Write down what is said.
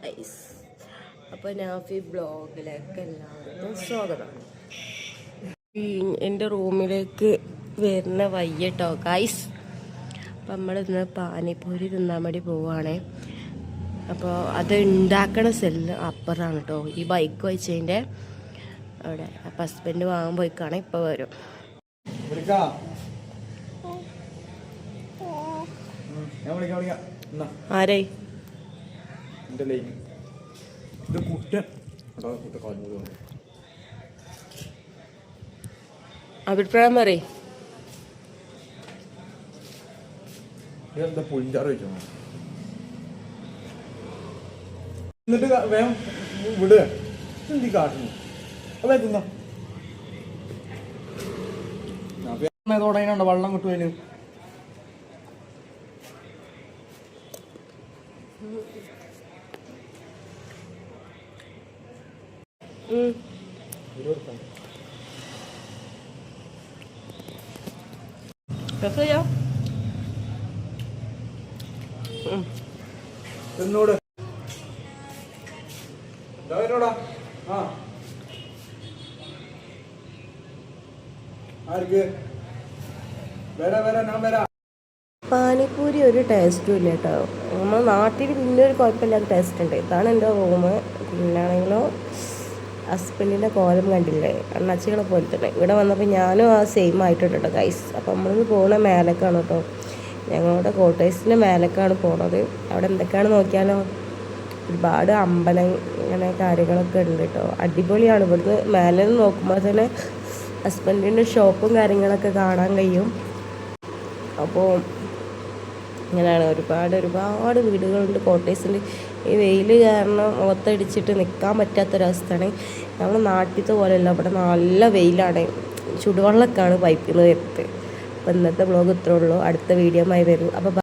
Guys, അപ്പോൾ നാഫി ബ്ലോഗിലേക്ക് എല്ലാവർക്കും സ്വാഗതം. എൻ്റെ റൂമിലേക്ക് വരുന്ന വയ്യട്ടോ ഗൈസ്. അപ്പം നമ്മളിന്ന് പാനിപ്പൂരി തിന്നാൻ വേണ്ടി പോവുകയാണേ. അപ്പോൾ അത് ഉണ്ടാക്കണ സെല്ല് അപ്പുറമാണ് കേട്ടോ, ഈ ബൈക്ക് വെച്ചതിൻ്റെ അവിടെ. അപ്പം ഹസ്ബൻഡ് വാങ്ങാൻ പോയിക്കാണ്, ഇപ്പോൾ വരും. ആരേ അഭിപ്രായം പറയേ. എന്നിട്ട് വേഗം വിടുക. എന്തി കാട്ടുന്നു അതെത്തുന്ന തുടങ്ങിയുണ്ടോ വെള്ളം കിട്ടുമതിന്. എന്നോട് പാനിപ്പൂരി ഒരു ടേസ്റ്റും ഇല്ല കേട്ടോ. നമ്മൾ നാട്ടിൽ പിന്നെ ഒരു കുഴപ്പമില്ലാത്ത ടേസ്റ്റ് ഉണ്ട്. ഇതാണ് എൻ്റെ റൂം. പിന്നാണെങ്കിലോ ഹസ്ബൻഡിൻ്റെ കോലം കണ്ടില്ലേ, അണ്ണാച്ചികളെ പോലെ തന്നെ. ഇവിടെ വന്നപ്പോൾ ഞാനും ആ സെയിം ആയിട്ടുണ്ട് കേട്ടോ ഗൈസ്. അപ്പോൾ നമ്മളിന്ന് പോകുന്ന മേലക്കാണ് കേട്ടോ, ഞങ്ങളുടെ കോട്ടേഴ്സിൻ്റെ മേലക്കാണ് പോണത്. അവിടെ എന്തൊക്കെയാണ് നോക്കിയാലോ, ഒരുപാട് അമ്പലം ഇങ്ങനെ കാര്യങ്ങളൊക്കെ ഉണ്ട് കേട്ടോ. അടിപൊളിയാണ്. ഇവിടുന്ന് മേലെ നിന്ന് നോക്കുമ്പോൾ തന്നെ ഹസ്ബൻഡിൻ്റെ ഷോപ്പും കാര്യങ്ങളൊക്കെ കാണാൻ കഴിയും. അപ്പോൾ ഇങ്ങനെയാണ് ഒരുപാട് വീടുകളുണ്ട് കോട്ടേഴ്സിൽ. ഈ വെയിൽ കാരണം മുഖത്തടിച്ചിട്ട് നിൽക്കാൻ പറ്റാത്തൊരവസ്ഥയാണ്. നമ്മൾ നാട്ടിലത്തെ പോലെയല്ല, ഇവിടെ നല്ല വെയിലാണ്. ചുടുവെള്ളമൊക്കെയാണ് പൈപ്പിൽ നിന്ന് വരുന്നത്. അപ്പോൾ ഇന്നത്തെ വ്ളോഗ് ഇത്രേ ഉള്ളൂ. അടുത്ത വീഡിയോ ആയി വരും. അപ്പോൾ